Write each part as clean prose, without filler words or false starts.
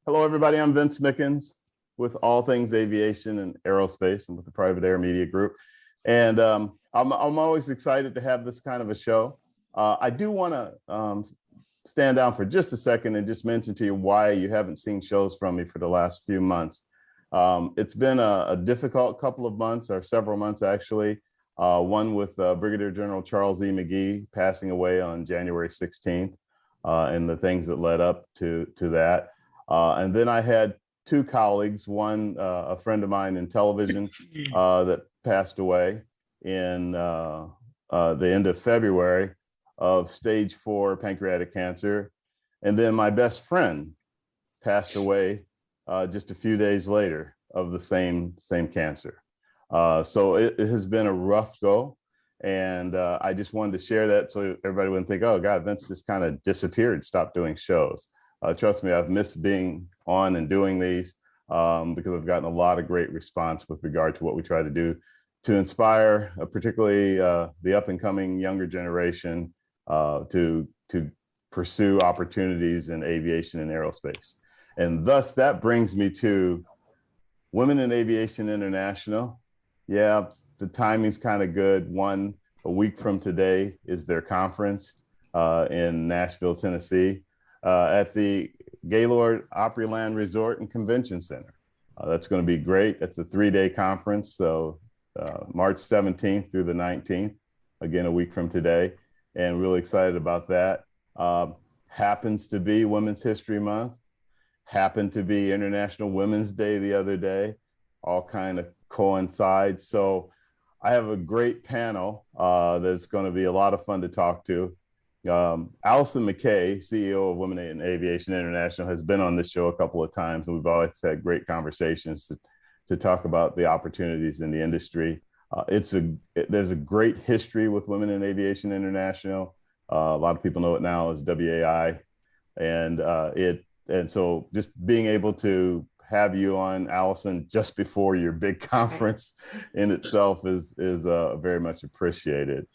Hello, everybody. I'm Vince Mickens with All Things Aviation and Aerospace and with the Private Air Media Group. And I'm always excited to have this kind of a show. I do want to stand down for just a second and just mention to you why you haven't seen shows from me for the last few months. It's been a difficult couple of months, or several months actually. One with Brigadier General Charles E. McGee passing away on January 16th and the things that led up to that. And then I had two colleagues, one a friend of mine in television that passed away in the end of February of stage 4 pancreatic cancer. And then my best friend passed away just a few days later of the same cancer. So it has been a rough go. And I just wanted to share that so everybody wouldn't think, oh God, Vince just kind of disappeared, stopped doing shows. Trust me, I've missed being on and doing these because I've gotten a lot of great response with regard to what we try to do to inspire, particularly the up and coming younger generation to pursue opportunities in aviation and aerospace. And thus that brings me to Women in Aviation International. Yeah, the timing's kind of good. A week from today is their conference in Nashville, Tennessee. At the Gaylord Opryland Resort and Convention Center. That's going to be great. It's a 3-day conference, so March 17th through the 19th, again, a week from today, and really excited about that. Happens to be Women's History Month, happened to be International Women's Day the other day, all kind of coincides. So I have a great panel that's going to be a lot of fun to talk to. Allison McKay, CEO of Women in Aviation International, has been on this show a couple of times, and we've always had great conversations to talk about the opportunities in the industry. There's a great history with Women in Aviation International. A lot of people know it now as WAI, and so just being able to have you on, Allison, just before your big conference in itself is very much appreciated.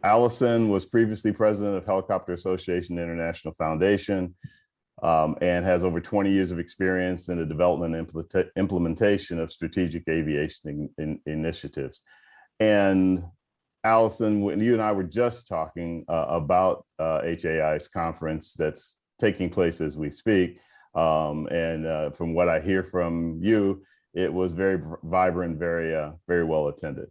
Allison was previously president of Helicopter Association International Foundation and has over 20 years of experience in the development and implementation of strategic aviation initiatives. And Allison, when you and I were just talking about HAI's conference that's taking place as we speak, and from what I hear from you, it was very vibrant, very well attended.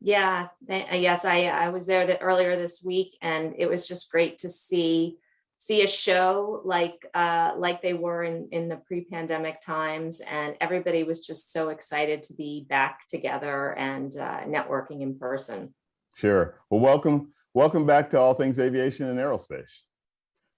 Yeah, yes, I was there earlier this week, and it was just great to see a show like they were in the pre-pandemic times, and everybody was just so excited to be back together and networking in person. Sure. Well, welcome back to All Things Aviation and Aerospace.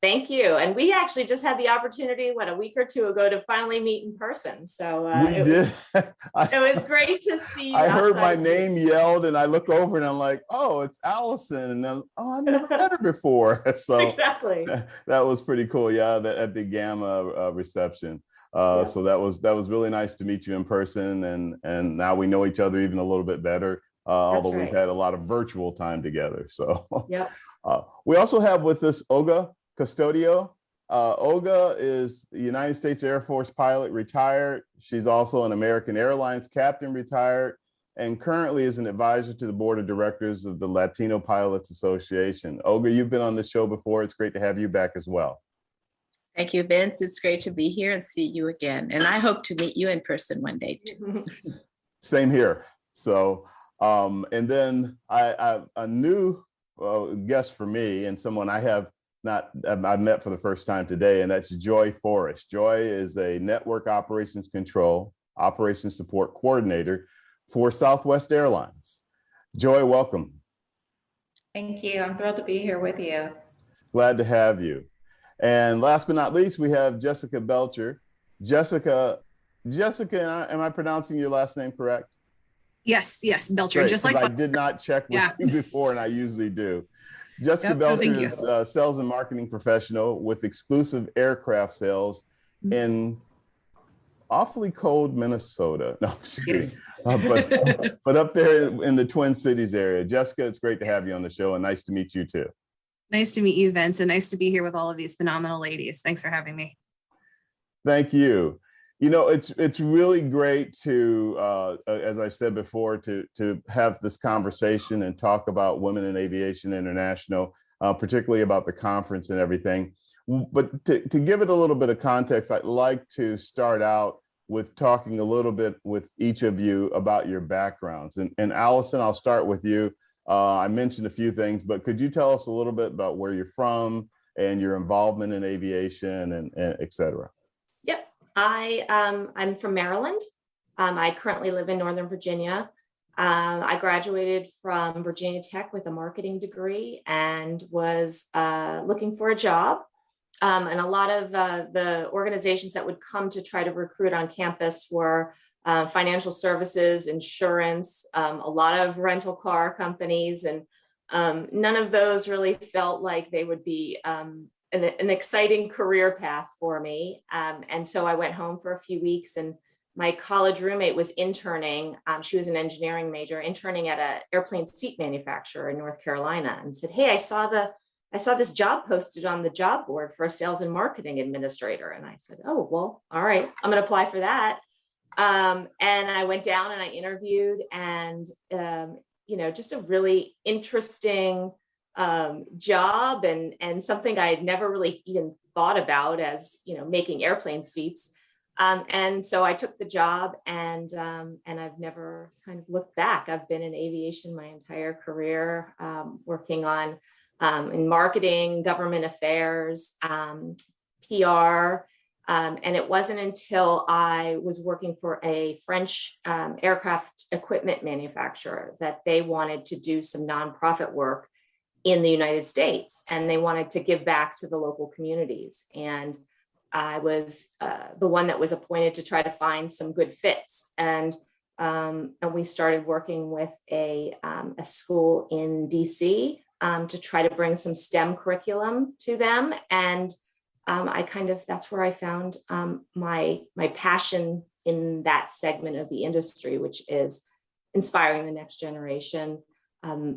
Thank you. And we actually just had the opportunity, a week or two ago, to finally meet in person. So we did. It was great to see you. I heard my name yelled, and I look over, and I'm like, "Oh, it's Allison!" And I've never met her before. So exactly, that was pretty cool. Yeah, at the Gamma reception. Yeah. So that was really nice to meet you in person, and now we know each other even a little bit better. Although we've had a lot of virtual time together. So yeah. We also have with us Olga Custodio. Olga is the United States Air Force pilot, retired. She's also an American Airlines captain, retired, and currently is an advisor to the board of directors of the Latino Pilots Association. Olga, you've been on the show before. It's great to have you back as well. Thank you, Vince. It's great to be here and see you again. And I hope to meet you in person one day too. Same here. So, and then a new guest for me, and someone I've met for the first time today, and that's Joy Forrest. Joy is a Network Operations Control, Operations Support Coordinator for Southwest Airlines. Joy, welcome. Thank you. I'm thrilled to be here with you. Glad to have you. And last but not least, we have Jessica Belcher. Jessica, am I pronouncing your last name correct? Yes, Belcher. Great, just like I did not check with you before, and I usually do. Jessica Belcher is a sales and marketing professional with exclusive aircraft sales in awfully cold Minnesota. No, yes. But up there in the Twin Cities area. Jessica, it's great to have you on the show, and nice to meet you too. Nice to meet you, Vince, and nice to be here with all of these phenomenal ladies. Thanks for having me. Thank you. You know, it's really great to, as I said before, to have this conversation and talk about Women in Aviation International, particularly about the conference and everything. But to give it a little bit of context, I'd like to start out with talking a little bit with each of you about your backgrounds. And Allison, I'll start with you. I mentioned a few things, but could you tell us a little bit about where you're from and your involvement in aviation and et cetera? Yep. I'm from Maryland. I currently live in Northern Virginia. I graduated from Virginia Tech with a marketing degree and was looking for a job. And a lot of the organizations that would come to try to recruit on campus were financial services, insurance, a lot of rental car companies, and none of those really felt like they would be an exciting career path for me. And so I went home for a few weeks, and my college roommate was interning. She was an engineering major, interning at an airplane seat manufacturer in North Carolina, and said, "Hey, I saw this job posted on the job board for a sales and marketing administrator." And I said, "Oh, well, all right, I'm going to apply for that." And I went down and I interviewed, and just a really interesting job and something I had never really even thought about as, making airplane seats. And so I took the job, and I've never kind of looked back. I've been in aviation my entire career, working on in marketing, government affairs, PR. And it wasn't until I was working for a French aircraft equipment manufacturer that they wanted to do some nonprofit work in the United States, and they wanted to give back to the local communities. And I was the one that was appointed to try to find some good fits. And we started working with a school in DC to try to bring some STEM curriculum to them. And that's where I found my passion in that segment of the industry, which is inspiring the next generation,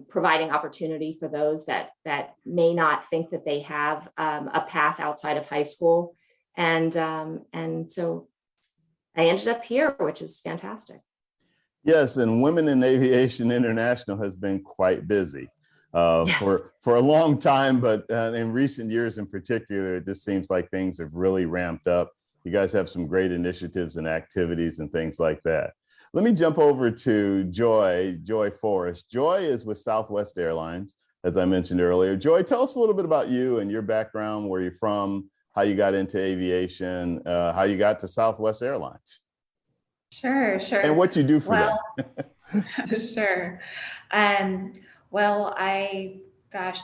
providing opportunity for those that may not think that they have a path outside of high school. And so I ended up here, which is fantastic. Yes, and Women in Aviation International has been quite busy. Yes. For a long time, but in recent years in particular, it just seems like things have really ramped up. You guys have some great initiatives and activities and things like that. Let me jump over to Joy Forrest. Joy is with Southwest Airlines, as I mentioned earlier. Joy, tell us a little bit about you and your background, where you're from, how you got into aviation, how you got to Southwest Airlines. Sure. And what you do for them. Sure. Well, I,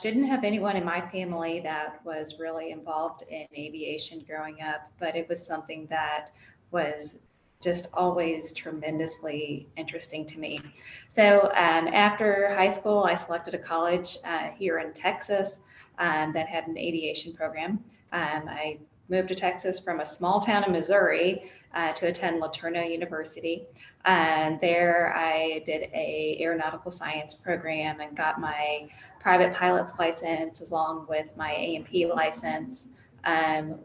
didn't have anyone in my family that was really involved in aviation growing up, but it was something that was just always tremendously interesting to me. So after high school, I selected a college here in Texas that had an aviation program. I moved to Texas from a small town in Missouri to attend Latino University. And there I did a aeronautical science program and got my private pilot's license along with my A&P license,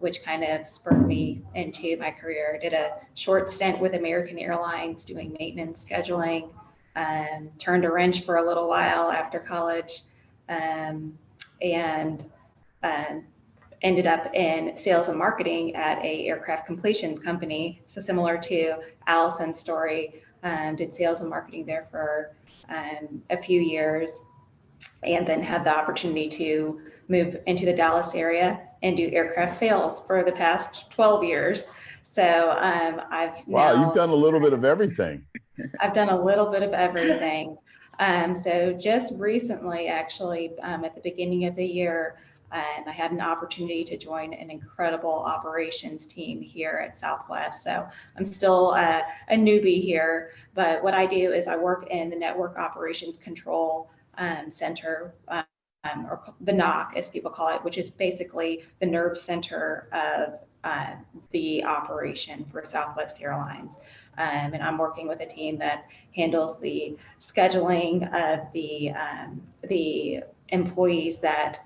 which kind of spurred me into my career. I did a short stint with American Airlines doing maintenance scheduling, turned a wrench for a little while after college, and ended up in sales and marketing at a aircraft completions company. So similar to Allison's story, did sales and marketing there for a few years, and then had the opportunity to move into the Dallas area and do aircraft sales for the past 12 years. So you've done a little bit of everything. I've done a little bit of everything. So just recently, actually, at the beginning of the year, I had an opportunity to join an incredible operations team here at Southwest. So I'm still a newbie here, but what I do is I work in the Network Operations Control Center, or the NOC, as people call it, which is basically the nerve center of the operation for Southwest Airlines. And I'm working with a team that handles the scheduling of the employees that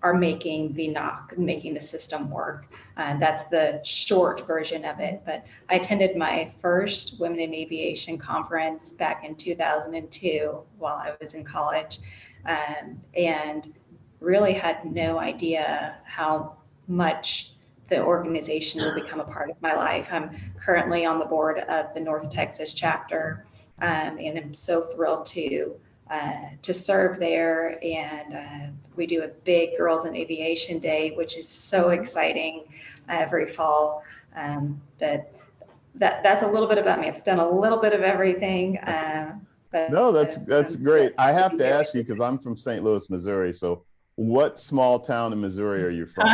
are making the NOC, making the system work. That's the short version of it. But I attended my first Women in Aviation conference back in 2002 while I was in college, and really had no idea how much the organization will become a part of my life. I'm currently on the board of the North Texas chapter, and I'm so thrilled to serve there. And we do a big Girls in Aviation Day, which is so exciting every fall. But that's a little bit about me. I've done a little bit of everything. No, that's great. I have to ask you, because I'm from St. Louis, Missouri. So what small town in Missouri are you from?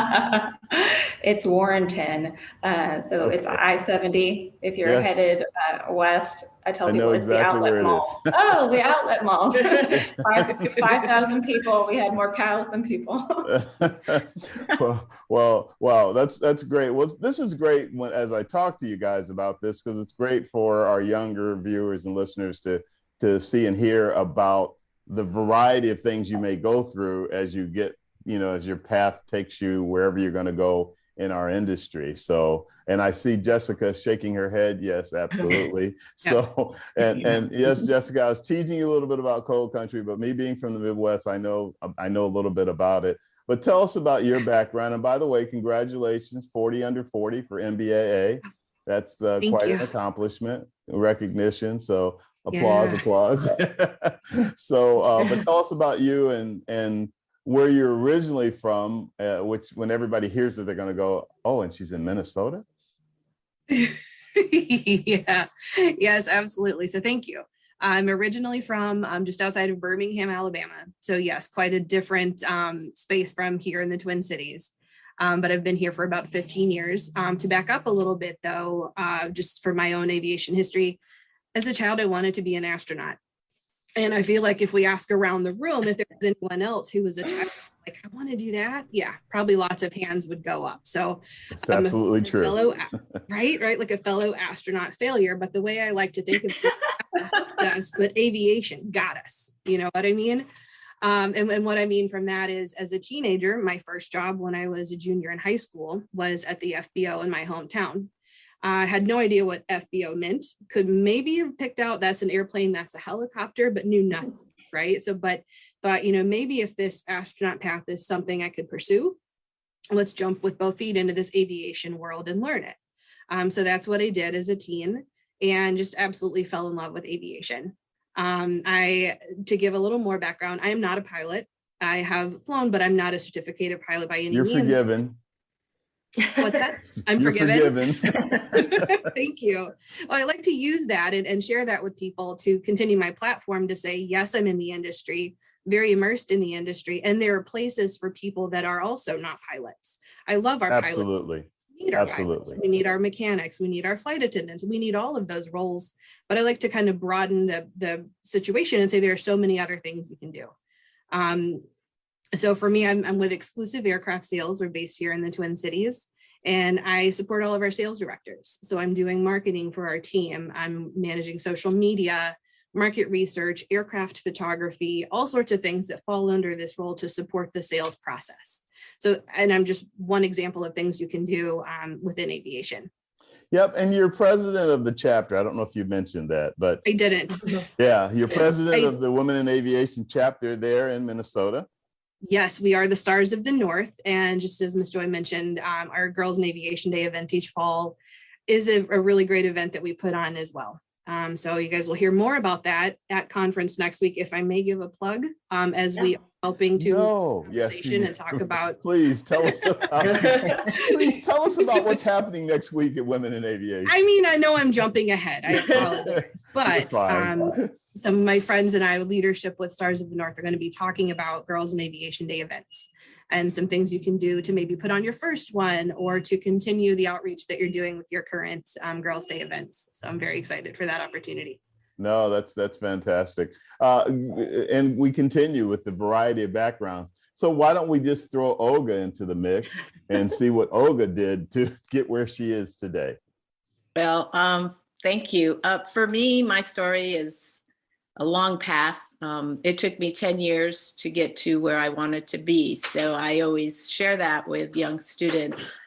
It's Warrenton. So Okay. it's I-70. If you're headed west, I tell people it's exactly the outlet mall. Oh, the outlet mall. 5,000 people. We had more cows than people. Wow, that's great. Well, this is great as I talk to you guys about this, because it's great for our younger viewers and listeners to see and hear about the variety of things you may go through as you get, as your path takes you wherever you're going to go in our industry. So, and I see Jessica shaking her head. Yes, absolutely. So, and yes, Jessica, I was teaching you a little bit about cold country, but me being from the Midwest, I know a little bit about it. But tell us about your background. And by the way, congratulations, 40 under 40 for NBAA. That's quite an accomplishment, recognition. So applause. So, but tell us about you and where you're originally from, which when everybody hears it, they're going to go, oh, and she's in Minnesota? Yeah, yes, absolutely. So thank you. I'm originally from just outside of Birmingham, Alabama. So yes, quite a different space from here in the Twin Cities. But I've been here for about 15 years. To back up a little bit though, just for my own aviation history, as a child, I wanted to be an astronaut. And I feel like if we ask around the room, if there's anyone else who was a child, like, I want to do that. Yeah, probably lots of hands would go up. So it's absolutely true. Right. Like a fellow astronaut failure. But the way I like to think of it helped us, but aviation got us. You know what I mean? And what I mean from that is, as a teenager, my first job when I was a junior in high school was at the FBO in my hometown. I had no idea what FBO meant. Could maybe have picked out that's an airplane, that's a helicopter, but knew nothing, right? So, but thought, maybe if this astronaut path is something I could pursue, let's jump with both feet into this aviation world and learn it. So that's what I did as a teen, and just absolutely fell in love with aviation. To give a little more background, I am not a pilot. I have flown, but I'm not a certificated pilot by any means. You're forgiven. What's that? I'm forgiven. Thank you. Well, I like to use that and share that with people to continue my platform to say, yes, I'm in the industry, very immersed in the industry. And there are places for people that are also not pilots. I love our pilots. Absolutely. We need our pilots. We need our mechanics. We need our flight attendants. We need all of those roles. But I like to kind of broaden the situation and say there are so many other things we can do. So for me, I'm with Exclusive Aircraft Sales. We're based here in the Twin Cities, and I support all of our sales directors. So I'm doing marketing for our team. I'm managing social media, market research, aircraft photography, all sorts of things that fall under this role to support the sales process. So, and I'm just one example of things you can do within aviation. Yep. And you're president of the chapter. I don't know if you mentioned that, but I didn't. Yeah, you're president of the Women in Aviation chapter there in Minnesota. Yes, we are the Stars of the North. And just as Ms. Joy mentioned, our Girls in Aviation Day event each fall is a really great event that we put on as well. So you guys will hear more about that at conference next week. If I may give a plug, as we are helping to and talk about. Please tell us about what's happening next week at Women in Aviation. I mean, I know I'm jumping ahead. I apologize, but some of my friends and I, leadership with Stars of the North, are going to be talking about Girls in Aviation Day events and some things you can do to maybe put on your first one or to continue the outreach that you're doing with your current Girls Day events. So I'm very excited for that opportunity. No, that's fantastic. And we continue with the variety of backgrounds. So why don't we just throw Olga into the mix and see what Olga did to get where she is today? Well, thank you. For me, my story is a long path. It took me 10 years to get to where I wanted to be. So I always share that with young students,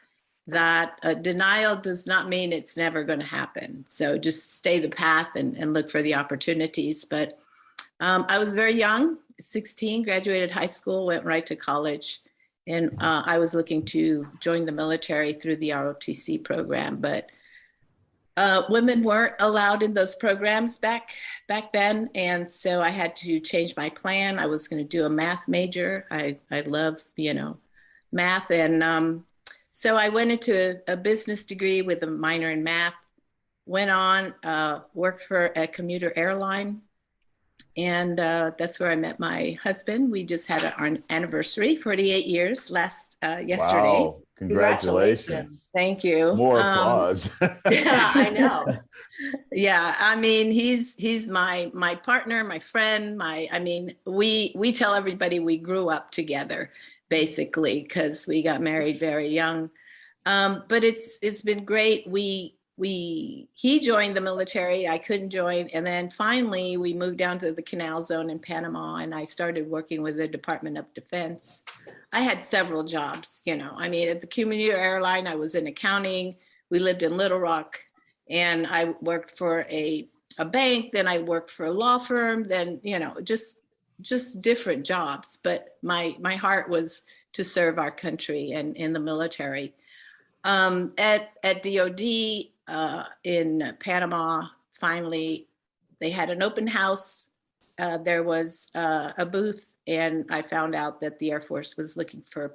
that denial does not mean it's never going to happen. So just stay the path and look for the opportunities. But I was very young, 16, graduated high school, went right to college. And I was looking to join the military through the ROTC program, but women weren't allowed in those programs back then. And so I had to change my plan. I was going to do a math major. I love, math. And so I went into a business degree with a minor in math, went on, worked for a commuter airline. And that's where I met my husband. We just had our anniversary, 48 years yesterday. Wow, congratulations. Thank you. More applause. Yeah, I know. Yeah, I mean, he's my partner, my friend, we tell everybody we grew up together, basically, because we got married very young. But it's been great. He joined the military, I couldn't join. And then finally we moved down to the Canal Zone in Panama, and I started working with the Department of Defense. I had several jobs, at the commuter airline, I was in accounting. We lived in Little Rock, and I worked for a bank. Then I worked for a law firm, then, just different jobs. But my heart was to serve our country and in the military. At DOD, in Panama, finally, they had an open house. There was a booth, and I found out that the Air Force was looking for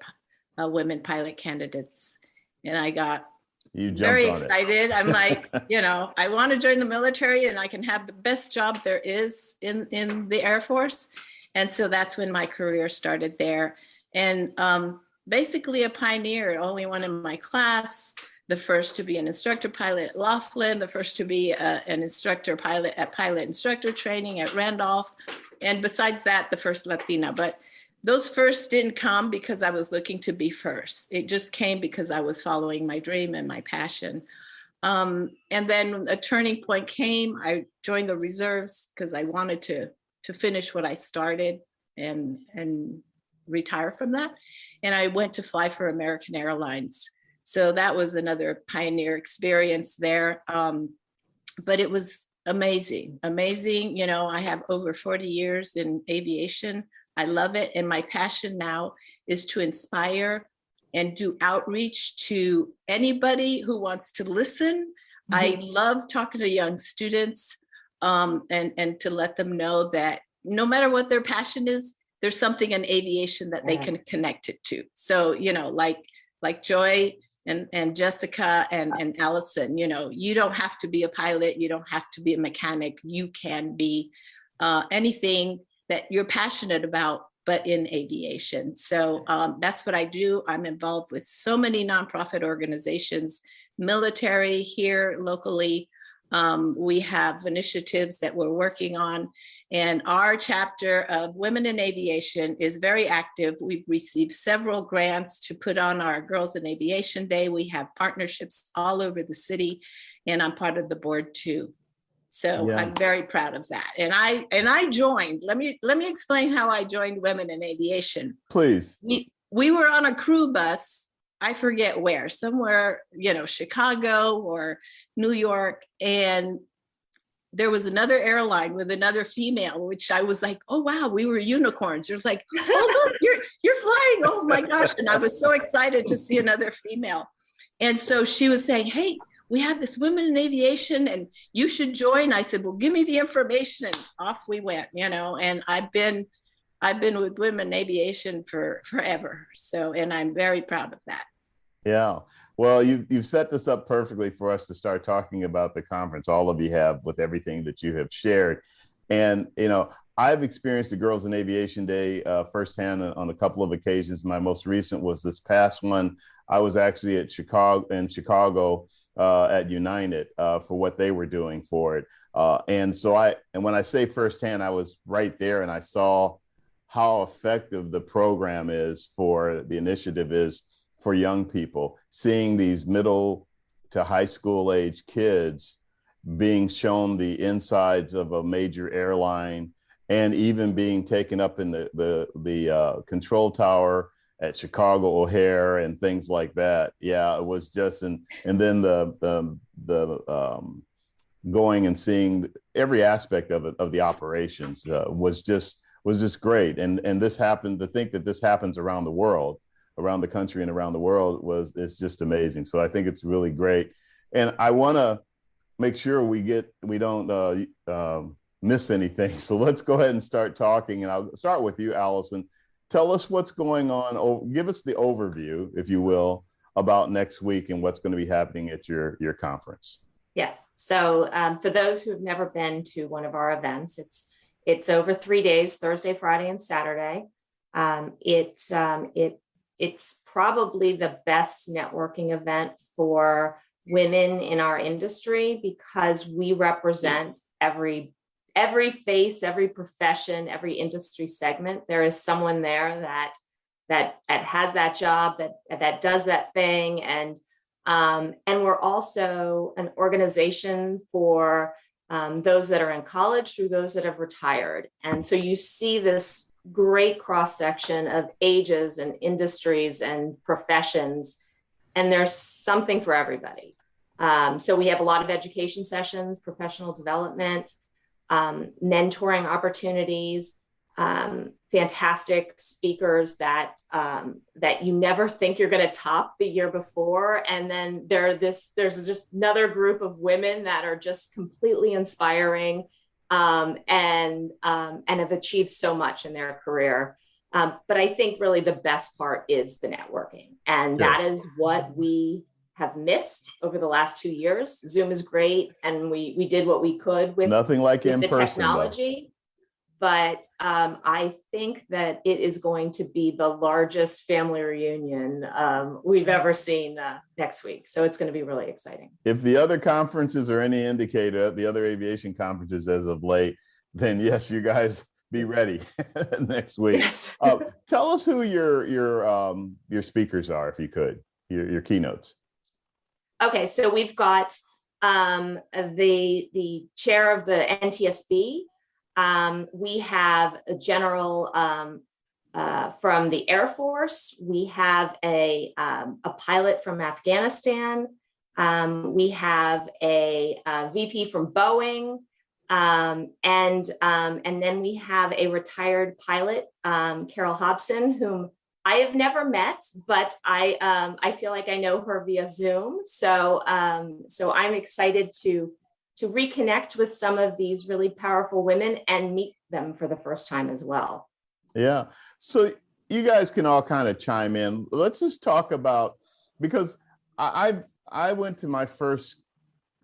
women pilot candidates. And I got very excited. I'm like, I want to join the military, and I can have the best job there is in the Air Force. And so that's when my career started there. And basically a pioneer, only one in my class, the first to be an instructor pilot at Laughlin, the first to be an instructor pilot at pilot instructor training at Randolph. And besides that, the first Latina. But those firsts didn't come because I was looking to be first. It just came because I was following my dream and my passion. And then a turning point came. I joined the reserves because I wanted to finish what I started and retire from that. And I went to fly for American Airlines. So that was another pioneer experience there. But it was amazing. I have over 40 years in aviation. I love it. And my passion now is to inspire and do outreach to anybody who wants to listen. Mm-hmm. I love talking to young students and to let them know that no matter what their passion is, there's something in aviation that they can connect it to. So, like Joy and Jessica and Allison, you don't have to be a pilot. You don't have to be a mechanic. You can be anything that you're passionate about, but in aviation. So that's what I do. I'm involved with so many nonprofit organizations, military here locally. We have initiatives that we're working on, and our chapter of Women in Aviation is very active. We've received several grants to put on our Girls in Aviation Day. We have partnerships all over the city, and I'm part of the board too. So I'm very proud of that. And I joined. Let me explain how I joined Women in Aviation. Please. We were on a crew bus. I forget where, somewhere, Chicago or New York. And there was another airline with another female, which I was like, oh, wow, we were unicorns. It was like, oh, look, you're flying. Oh my gosh. And I was so excited to see another female. And so she was saying, hey, we have this Women in Aviation and you should join. I said, well, give me the information. And off we went, and I've been with Women in Aviation for forever. So, and I'm very proud of that. Yeah. Well, you've set this up perfectly for us to start talking about the conference. All of you have, with everything that you have shared. And, I've experienced the Girls in Aviation Day firsthand on a couple of occasions. My most recent was this past one. I was actually in Chicago at United for what they were doing for it. And when I say firsthand, I was right there and I saw how effective the program is the initiative is for young people, seeing these middle to high school age kids being shown the insides of a major airline, and even being taken up in the control tower at Chicago O'Hare and things like that. Yeah, it was just, and then the going and seeing every aspect of it, of the operations, was just great. And this happened, to think that this happens around the world, around the country and around the world, is just amazing. So I think it's really great. And I want to make sure we don't miss anything. So let's go ahead and start talking. And I'll start with you, Allison. Tell us what's going on. Give us the overview, if you will, about next week and what's going to be happening at your conference. Yeah. So for those who have never been to one of our events, it's over 3 days, Thursday, Friday, and Saturday. It's probably the best networking event for women in our industry, because we represent every face, every profession, every industry segment. There is someone there that has that job, that does that thing. And we're also an organization for those that are in college through those that have retired. And so you see this great cross-section of ages and industries and professions, and there's something for everybody. So we have a lot of education sessions, professional development, mentoring opportunities, fantastic speakers that you never think you're going to top the year before. And then there's just another group of women that are just completely inspiring, and have achieved so much in their career. But I think really the best part is the networking. And that is what we have missed over the last 2 years. Zoom is great, and we did what we could with nothing like in the person technology. But I think that it is going to be the largest family reunion we've ever seen next week. So it's going to be really exciting. If the other conferences are any indicator, the other aviation conferences as of late, then yes, you guys be ready next week. Yes. Tell us who your speakers are, if you could, your keynotes. Okay, so we've got the chair of the NTSB. We have a general from the Air Force. We have a pilot from Afghanistan. We have a VP from Boeing, and then we have a retired pilot, Carol Hobson, whom I have never met, but I feel like I know her via Zoom. So I'm excited to reconnect with some of these really powerful women and meet them for the first time as well. Yeah. So you guys can all kind of chime in. Let's just talk about, because I went to my first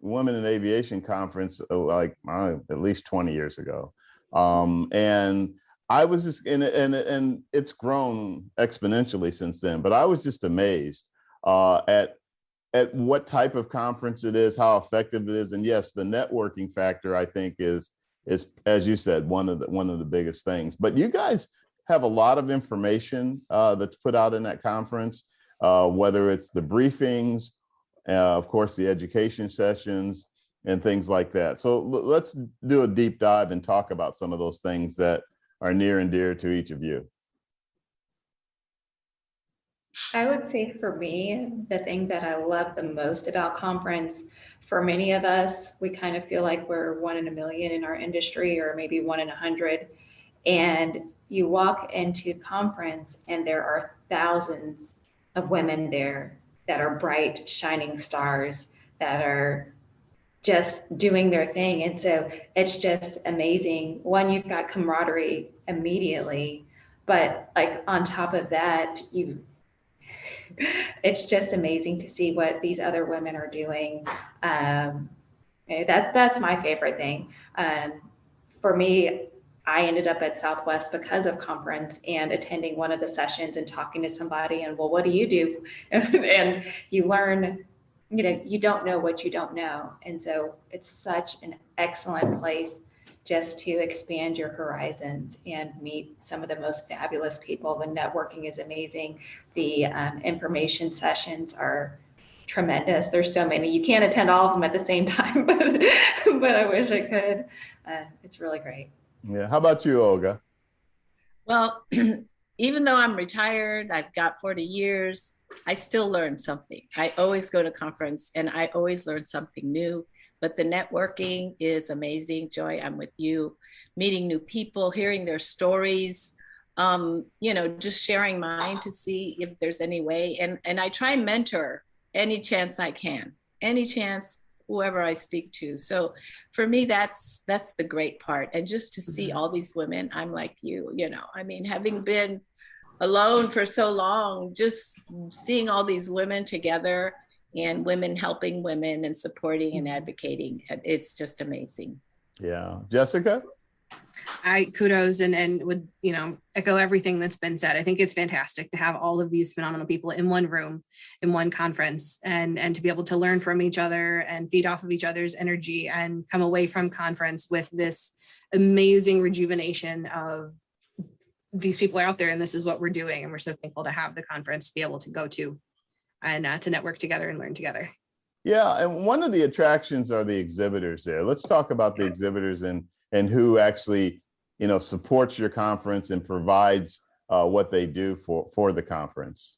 Women in Aviation conference at least 20 years ago. And I was just and it's grown exponentially since then, but I was just amazed at what type of conference it is, how effective it is. And yes, the networking factor, I think, is as you said, one of the biggest things. But you guys have a lot of information that's put out in that conference, whether it's the briefings, of course, the education sessions and things like that. So let's do a deep dive and talk about some of those things that are near and dear to each of you. I would say for me, the thing that I love the most about conference, for many of us, we kind of feel like we're 1 in a million in our industry, or maybe 1 in 100. And you walk into conference and there are thousands of women there that are bright, shining stars that are just doing their thing. And so it's just amazing. One, you've got camaraderie immediately, but like on top of that, it's just amazing to see what these other women are doing. That's my favorite thing. For me, I ended up at Southwest because of conference and attending one of the sessions and talking to somebody and, well, what do you do? And you learn, you don't know what you don't know. And so it's such an excellent place just to expand your horizons and meet some of the most fabulous people. The networking is amazing. The information sessions are tremendous. There's so many. You can't attend all of them at the same time, but I wish I could. It's really great. Yeah. How about you, Olga? Well, even though I'm retired, I've got 40 years, I still learn something. I always go to conference and I always learn something new, but the networking is amazing. Joy, I'm with you. Meeting new people, hearing their stories, just sharing mine to see if there's any way. And I try and mentor any chance I can, any chance, whoever I speak to. So for me, that's the great part. And just to see all these women, I'm like you, having been alone for so long, just seeing all these women together and women helping women and supporting and advocating, it's just amazing. Yeah. Jessica? I kudos and would, echo everything that's been said. I think it's fantastic to have all of these phenomenal people in one room, in one conference, and to be able to learn from each other and feed off of each other's energy and come away from conference with this amazing rejuvenation of these people are out there and this is what we're doing. And we're so thankful to have the conference to be able to go to and to network together and learn together. Yeah. And one of the attractions are the exhibitors there. Let's talk about the exhibitors and who actually, supports your conference and provides what they do for the conference.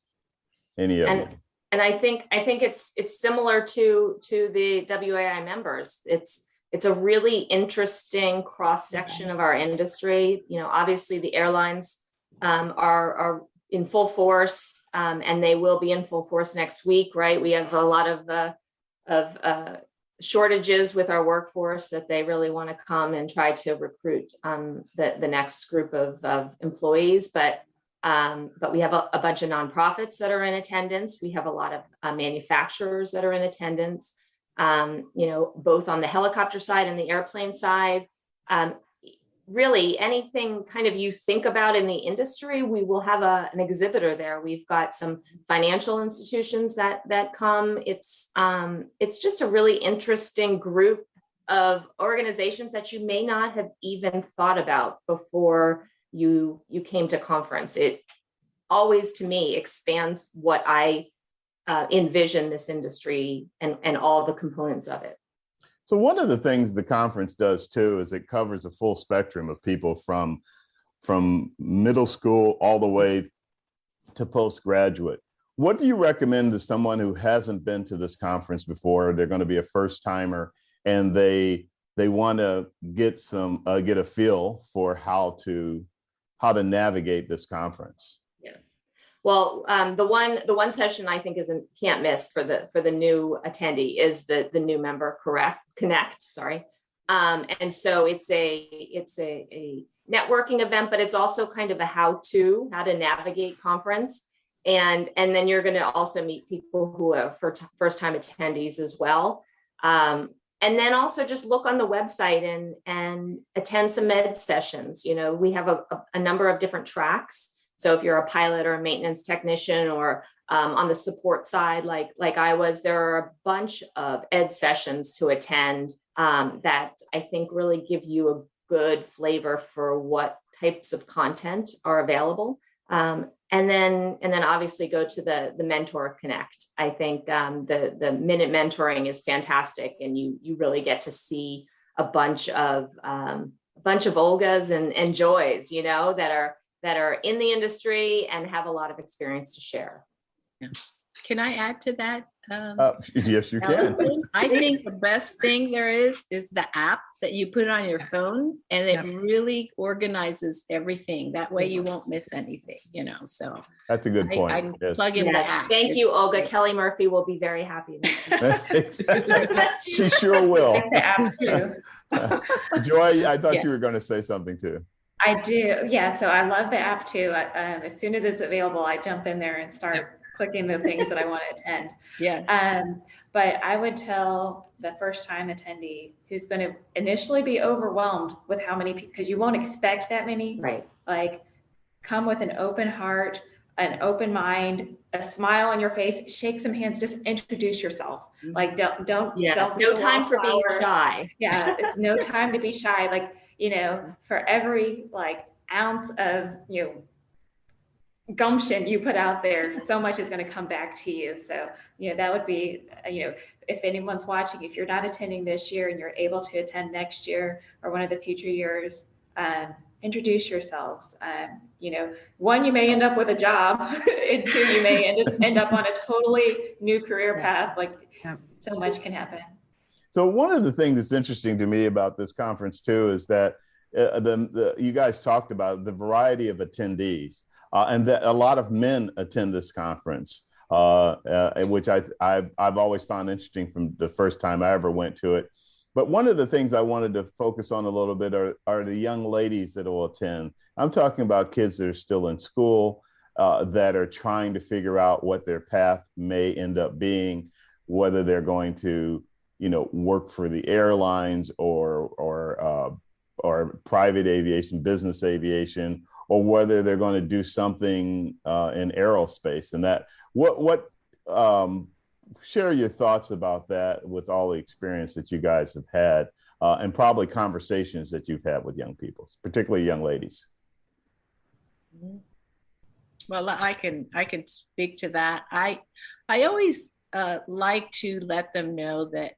Any of them? And I think it's similar to the WAI members. It's a really interesting cross section of our industry. Obviously the airlines are in full force, and they will be in full force next week, right? We have a lot of shortages with our workforce that they really want to come and try to recruit the next group of employees. But we have a bunch of nonprofits that are in attendance. We have a lot of manufacturers that are in attendance, both on the helicopter side and the airplane side. Really anything kind of you think about in the industry, we will have an exhibitor there. We've got some financial institutions that come. It's just a really interesting group of organizations that you may not have even thought about before you came to conference. It always, to me, expands what I envision this industry and all the components of it. So one of the things the conference does too is it covers a full spectrum of people from middle school all the way to postgraduate. What do you recommend to someone who hasn't been to this conference before? They're going to be a first timer and they want to get a feel for how to navigate this conference. Well, the one session I think can't miss for the new attendee is the new member connect. Sorry, and so it's a networking event, but it's also kind of a how to navigate conference, and then you're going to also meet people who are first time attendees as well, and then also just look on the website and attend some med sessions. We have a number of different tracks. So if you're a pilot or a maintenance technician or on the support side, like I was, there are a bunch of ed sessions to attend that I think really give you a good flavor for what types of content are available. And then obviously go to the Mentor Connect. I think the minute mentoring is fantastic, and you really get to see a bunch of Olgas and Joys, that are in the industry and have a lot of experience to share. Yeah. Can I add to that? Yes, you can. I think the best thing there is the app that you put on your phone, and it really organizes everything. That way you won't miss anything, so. That's a good point. I Yes. plug in the app. Thank you, Olga. Kelly Murphy will be very happy. She sure will. The app too. Joy, I thought you were going to say something too. I do. Yeah. So I love the app too. As soon as it's available, I jump in there and start clicking the things that I want to attend. Yeah. But I would tell the first time attendee who's going to initially be overwhelmed with how many people, because you won't expect that many. Right. Like, come with an open heart, an open mind, a smile on your face, shake some hands, just introduce yourself. Like, don't. Yes. Don't No time for being shy. Yeah. It's no time to be shy. Like, for every ounce of, gumption you put out there, so much is going to come back to you. So, that would be, if anyone's watching, if you're not attending this year and you're able to attend next year or one of the future years, introduce yourselves. One, you may end up with a job, and two, you may end up on a totally new career path. So much can happen. So one of the things that's interesting to me about this conference too is that you guys talked about the variety of attendees, and that a lot of men attend this conference, which I've always found interesting from the first time I ever went to it. But one of the things I wanted to focus on a little bit are the young ladies that will attend. I'm talking about kids that are still in school, that are trying to figure out what their path may end up being, whether they're going to work for the airlines or private aviation, business aviation, or whether they're going to do something in aerospace. And that, share your thoughts about that with all the experience that you guys have had, and probably conversations that you've had with young people, particularly young ladies. Well, I can speak to that. I always like to let them know that,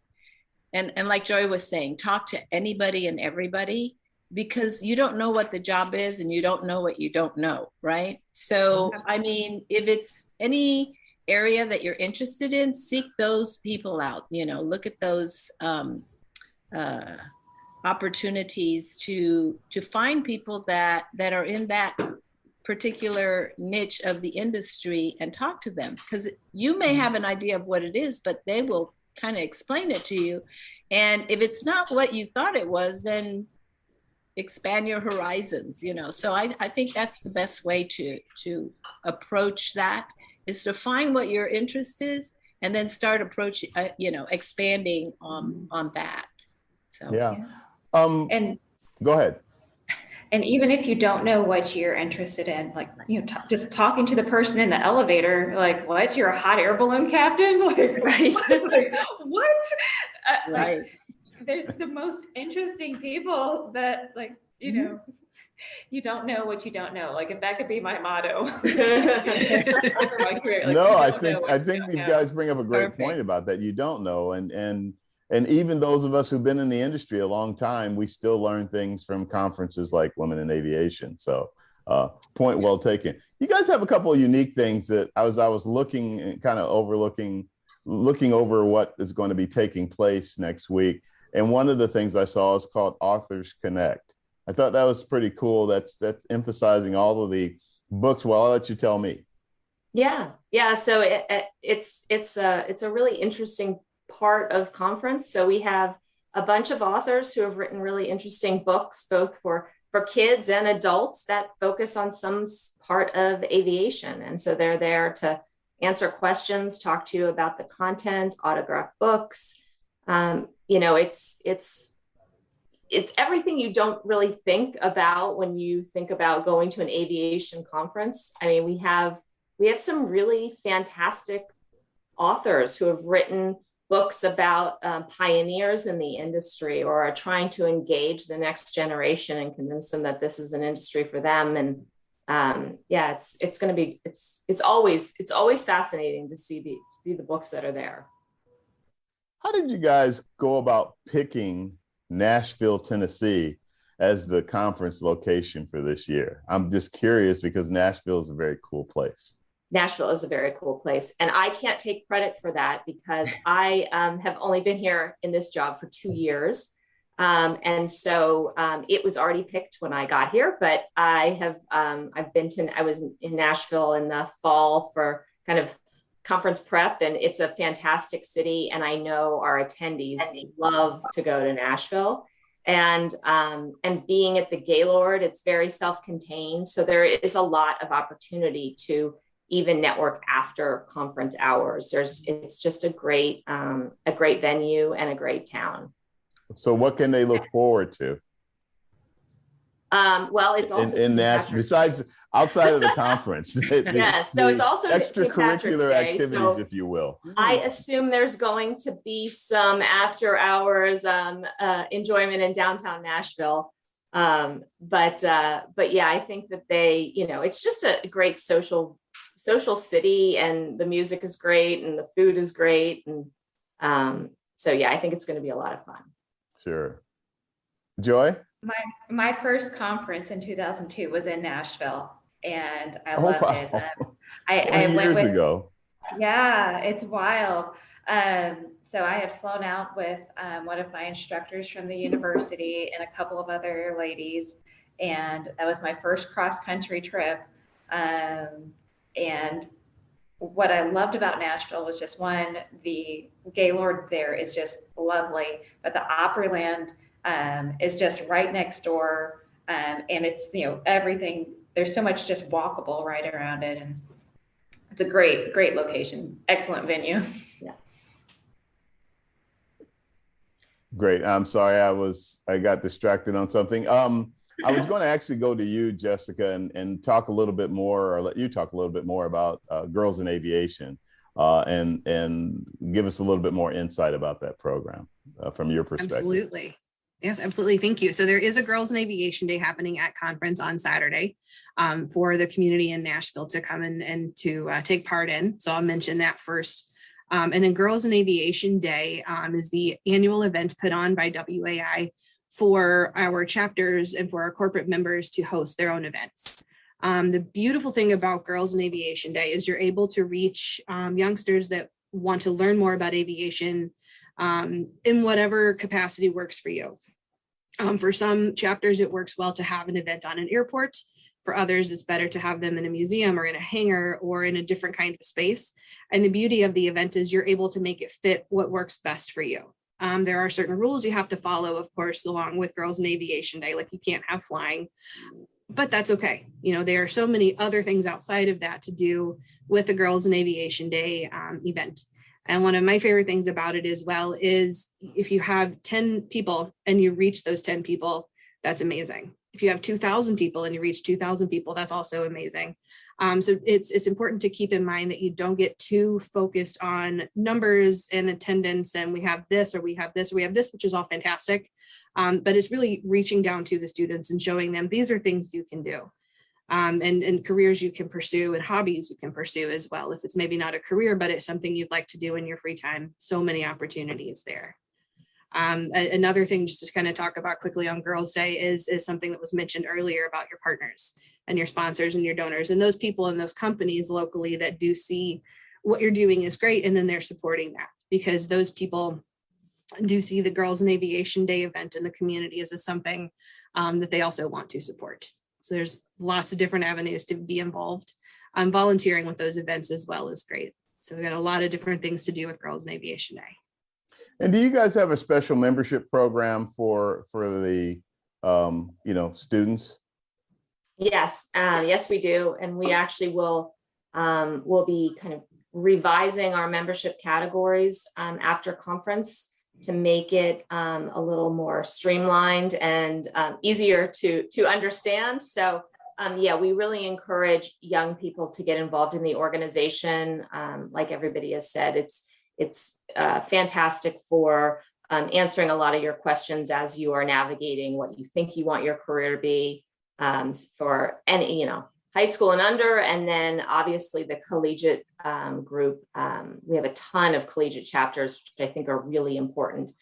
and like Joy was saying, talk to anybody and everybody, because you don't know what the job is and you don't know what you don't know, right? So, I mean, if it's any area that you're interested in, seek those people out, look at those opportunities to find people that are in that particular niche of the industry and talk to them, because you may have an idea of what it is, but they will kind of explain it to you. And if it's not what you thought it was, then expand your horizons, So I think that's the best way to approach that, is to find what your interest is and then start expanding on that. So yeah. And go ahead. And even if you don't know what you're interested in, just talking to the person in the elevator, what? You're a hot air balloon captain? Right. What? Right. There's the most interesting people that, you don't know what you don't know. If that could be my motto for my career. No, I think you guys bring up a great point about that. You don't know, and even those of us who've been in the industry a long time, we still learn things from conferences like Women in Aviation. So point well taken. You guys have a couple of unique things that I was looking and kind of looking over what is going to be taking place next week. And one of the things I saw is called Authors Connect. I thought that was pretty cool. That's emphasizing all of the books. Well, I'll let you tell me. Yeah. So it's a really interesting part of conference. So we have a bunch of authors who have written really interesting books, both for kids and adults, that focus on some part of aviation. And so they're there to answer questions, talk to you about the content, autograph books. It's everything you don't really think about when you think about going to an aviation conference. I mean, we have some really fantastic authors who have written books about pioneers in the industry, or are trying to engage the next generation and convince them that this is an industry for them. And it's always fascinating to see the books that are there. How did you guys go about picking Nashville, Tennessee as the conference location for this year? I'm just curious, because Nashville is a very cool place. Nashville is a very cool place. And I can't take credit for that, because I have only been here in this job for 2 years. And so it was already picked when I got here, but I was in Nashville in the fall for kind of conference prep, and it's a fantastic city. And I know our attendees love to go to Nashville. And being at the Gaylord, it's very self-contained. So there is a lot of opportunity to even network after conference hours. It's just a great venue and a great town. So what can they look forward to? Well, it's also in Nashville, besides outside of the conference. Yes, so it's also extracurricular activities, if you will. I assume there's going to be some after hours enjoyment in downtown Nashville. But yeah, I think that they, it's just a great social city, and the music is great and the food is great. And so yeah, I think it's going to be a lot of fun. Sure. Joy? My first conference in 2002 was in Nashville, and I Oh, loved wow. it. 20 I went years with, ago. yeah, it's wild. So I had flown out with one of my instructors from the university and a couple of other ladies, and that was my first cross-country trip. And what I loved about Nashville was just one, the Gaylord there is just lovely, but the Opryland is just right next door. And it's, everything, there's so much just walkable right around it. And it's a great, great location. Excellent venue. Yeah. Great. I'm sorry, I got distracted on something. I was going to actually go to you, Jessica, and talk a little bit more, or let you talk a little bit more about Girls in Aviation, and give us a little bit more insight about that program from your perspective. Absolutely. Yes, absolutely. Thank you. So there is a Girls in Aviation Day happening at conference on Saturday for the community in Nashville to come in and to take part in. So I'll mention that first. And then Girls in Aviation Day is the annual event put on by WAI for our chapters and for our corporate members to host their own events. The beautiful thing about Girls in Aviation Day is you're able to reach youngsters that want to learn more about aviation in whatever capacity works for you. For some chapters, it works well to have an event on an airport. For others, it's better to have them in a museum or in a hangar or in a different kind of space. And the beauty of the event is you're able to make it fit what works best for you. There are certain rules you have to follow, of course, along with Girls in Aviation Day, like you can't have flying, but that's okay. There are so many other things outside of that to do with the Girls in Aviation Day event. And one of my favorite things about it as well is if you have 10 people and you reach those 10 people, that's amazing. If you have 2,000 people and you reach 2,000 people, that's also amazing. So it's important to keep in mind that you don't get too focused on numbers and attendance and we have this or we have this or we have this, which is all fantastic. But it's really reaching down to the students and showing them these are things you can do. And careers you can pursue and hobbies you can pursue as well. If it's maybe not a career, but it's something you'd like to do in your free time, so many opportunities there. Another thing just to kind of talk about quickly on Girls' Day is something that was mentioned earlier about your partners and your sponsors and your donors and those people and those companies locally that do see what you're doing is great. And then they're supporting that because those people do see the Girls in Aviation Day event in the community as something that they also want to support. So there's lots of different avenues to be involved. Volunteering with those events as well is great. So we've got a lot of different things to do with Girls in Aviation Day. And do you guys have a special membership program for the students? Yes, yes, we do, and we actually will be kind of revising our membership categories after conference to make it a little more streamlined and easier to understand. So yeah, we really encourage young people to get involved in the organization. Like everybody has said, it's fantastic for answering a lot of your questions as you are navigating what you think you want your career to be for any, high school and under, and then obviously the collegiate group. We have a ton of collegiate chapters, which I think are really important,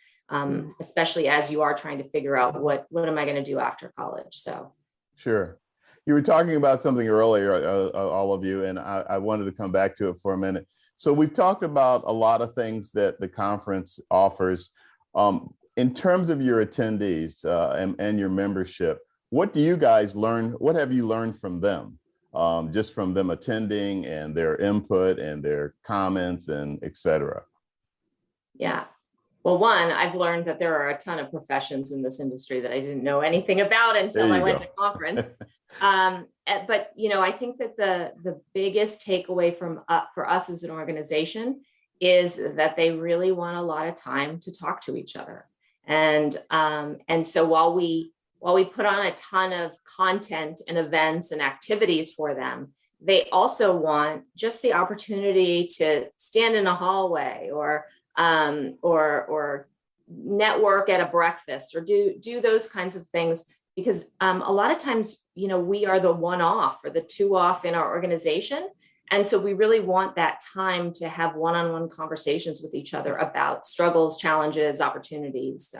especially as you are trying to figure out what am I going to do after college. So, sure. You were talking about something earlier, all of you, and I wanted to come back to it for a minute. So we've talked about a lot of things that the conference offers. In terms of your attendees and your membership, what do you guys learn? What have you learned from them? Just from them attending and their input and their comments and et cetera? Yeah. Well, one, I've learned that there are a ton of professions in this industry that I didn't know anything about until I went to conference. But, I think that the biggest takeaway for us as an organization is that they really want a lot of time to talk to each other. And so while we put on a ton of content and events and activities for them, they also want just the opportunity to stand in a hallway or network at a breakfast or do those kinds of things because a lot of times, we are the one-off or the two-off in our organization. And so we really want that time to have one-on-one conversations with each other about struggles, challenges, opportunities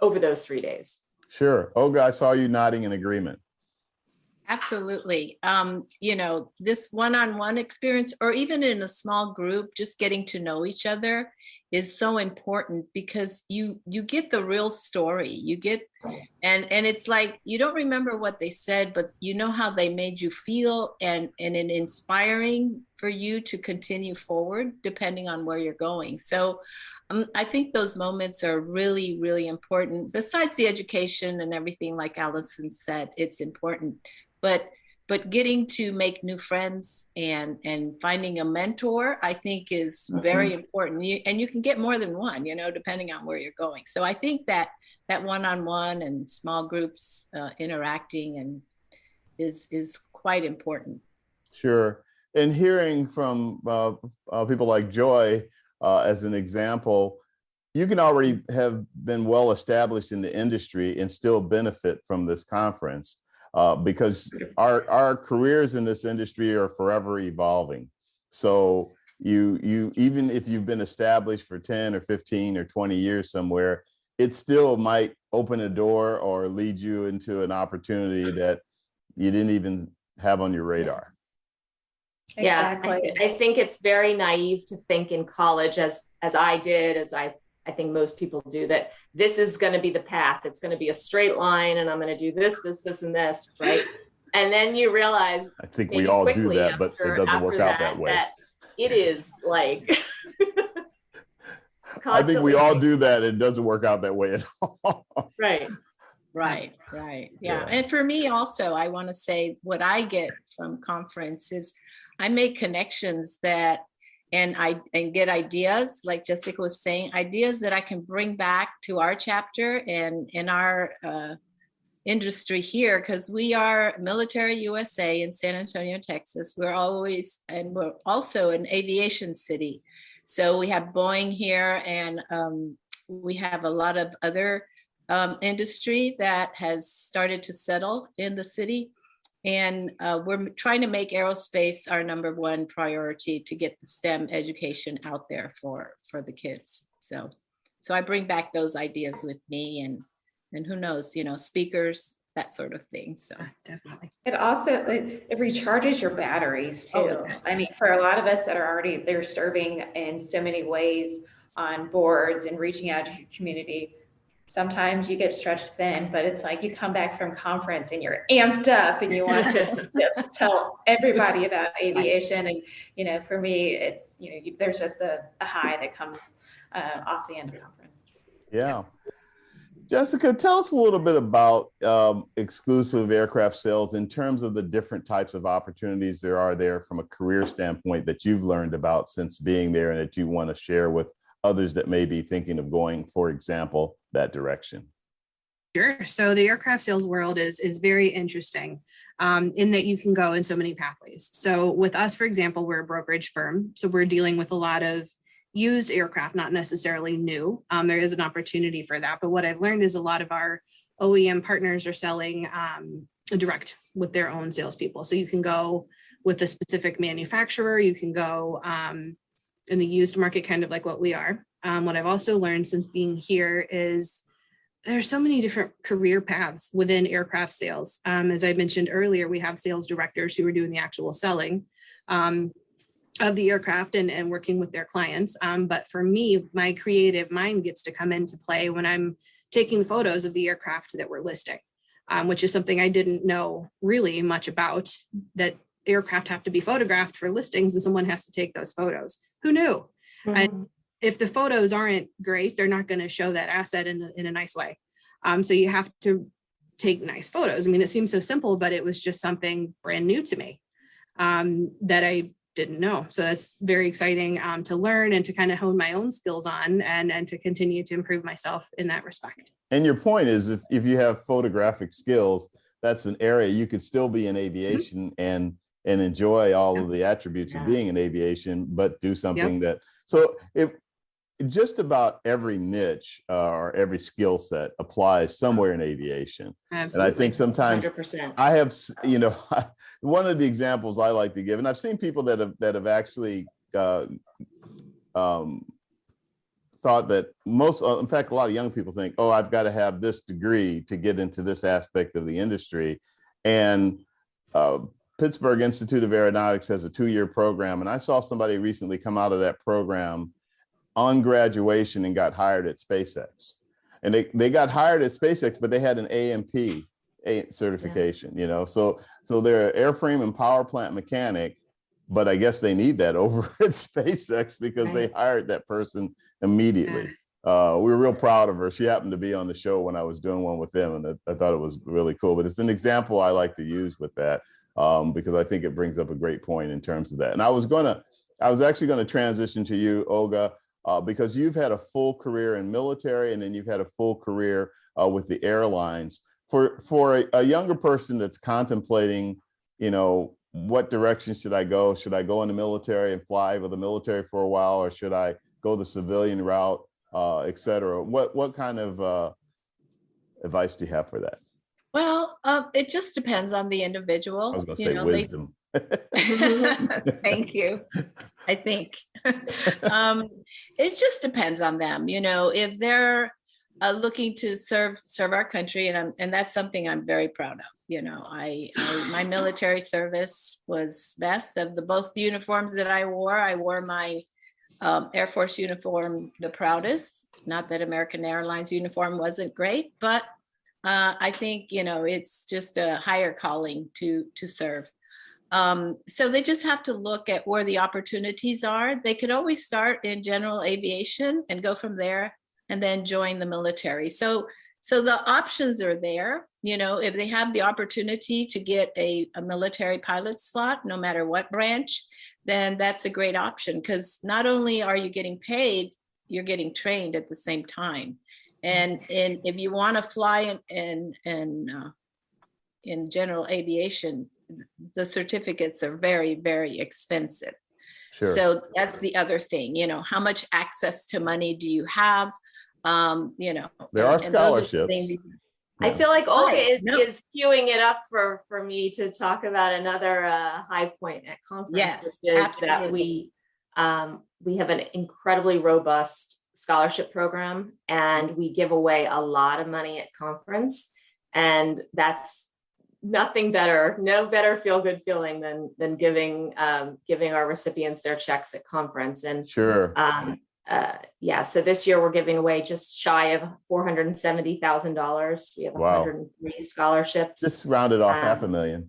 over those 3 days. Sure. Olga, I saw you nodding in agreement. Absolutely. This one-on-one experience, or even in a small group, just getting to know each other is so important, because you get the real story. You get, and it's like, you don't remember what they said, but you know how they made you feel, and it inspiring for you to continue forward depending on where you're going. So I think those moments are really, really important. Besides the education and everything, like Allison said, it's important. But getting to make new friends and finding a mentor, I think, is very important. And you can get more than one, depending on where you're going. So I think that one-on-one and small groups interacting and is quite important. Sure. And hearing from people like Joy as an example, you can already have been well established in the industry and still benefit from this conference. Because our careers in this industry are forever evolving. So you even if you've been established for 10 or 15 or 20 years somewhere, it still might open a door or lead you into an opportunity that you didn't even have on your radar. Exactly. Yeah, I think it's very naive to think in college, as I did, as I think most people do, that this is going to be the path. It's going to be a straight line, and I'm going to do this, and this, right? And then you realize, I think we all do that, but it doesn't work out that way. That it is like, I think we all do that. It doesn't work out that way at all. Right. Yeah. And for me also, I want to say what I get from conference is I make connections and get ideas, like Jessica was saying, ideas that I can bring back to our chapter and in our industry here, because we are Military USA in San Antonio, Texas. We're also an aviation city. So we have Boeing here, and we have a lot of other industry that has started to settle in the city. And we're trying to make aerospace our number one priority to get the STEM education out there for the kids. So I bring back those ideas with me, and who knows, speakers, that sort of thing. So definitely. It also, it recharges your batteries too. I mean, for a lot of us that are already, they're serving in so many ways on boards and reaching out to your community. Sometimes you get stretched thin, but it's like you come back from conference and you're amped up and you want to just tell everybody about aviation. And, for me, it's, there's just a high that comes off the end of conference. Yeah. Jessica, tell us a little bit about exclusive aircraft sales in terms of the different types of opportunities there are there from a career standpoint that you've learned about since being there and that you want to share with others that may be thinking of going, for example, that direction. Sure. So the aircraft sales world is very interesting in that you can go in so many pathways. So with us, for example, we're a brokerage firm. So we're dealing with a lot of used aircraft, not necessarily new. There is an opportunity for that. But what I've learned is a lot of our OEM partners are selling direct with their own salespeople. So you can go with a specific manufacturer. You can go in the used market, kind of like what we are. What I've also learned since being here is there's so many different career paths within aircraft sales. As I mentioned earlier, we have sales directors who are doing the actual selling of the aircraft and working with their clients. But for me, my creative mind gets to come into play when I'm taking photos of the aircraft that we're listing, which is something I didn't know really much about, that aircraft have to be photographed for listings and someone has to take those photos. Who knew? Mm-hmm. And if the photos aren't great, they're not going to show that asset in a nice way. So you have to take nice photos. I mean, it seems so simple, but it was just something brand new to me that I didn't know. So that's very exciting to learn and to kind of hone my own skills on and to continue to improve myself in that respect. And your point is, if you have photographic skills, that's an area you could still be in aviation and enjoy all of the attributes of being in aviation, but do something that, so just about every niche or every skill set applies somewhere in aviation. Absolutely. And I think sometimes 100%. I have, one of the examples I like to give, and I've seen people that have actually thought that in fact, a lot of young people think, oh, I've got to have this degree to get into this aspect of the industry. And Pittsburgh Institute of Aeronautics has a 2-year program. And I saw somebody recently come out of that program on graduation and got hired at SpaceX. And they got hired at SpaceX, but they had an AMP certification, So they're an airframe and power plant mechanic, but I guess they need that over at SpaceX because they hired that person immediately. We were real proud of her. She happened to be on the show when I was doing one with them, and I thought it was really cool. But it's an example I like to use with that because I think it brings up a great point in terms of that. And I was actually going to transition to you, Olga, because you've had a full career in military, and then you've had a full career with the airlines. For a younger person that's contemplating, what direction should I go? Should I go in the military and fly with the military for a while, or should I go the civilian route, et cetera? What kind of advice do you have for that? Well, it just depends on the individual. I was going to say wisdom. Thank you. I think it just depends on them. If they're looking to serve our country, and that's something I'm very proud of. My military service was best of both uniforms that I wore my Air Force uniform the proudest. Not that American Airlines uniform wasn't great, but I think it's just a higher calling to serve. So they just have to look at where the opportunities are. They could always start in general aviation and go from there, and then join the military. So the options are there. If they have the opportunity to get a military pilot slot, no matter what branch, then that's a great option, because not only are you getting paid, you're getting trained at the same time. And if you want to fly in general aviation, the certificates are very, very expensive. Sure. So that's the other thing, how much access to money do you have? There are scholarships. I feel like Olga is queuing it up for me to talk about another high point at conference. Yes, which is absolutely. That we have an incredibly robust scholarship program, and we give away a lot of money at conference, and that's nothing better, no better feel-good feeling than giving our recipients their checks at conference. And sure. So this year we're giving away just shy of $470,000. We have 103 scholarships. Just rounded off $500,000.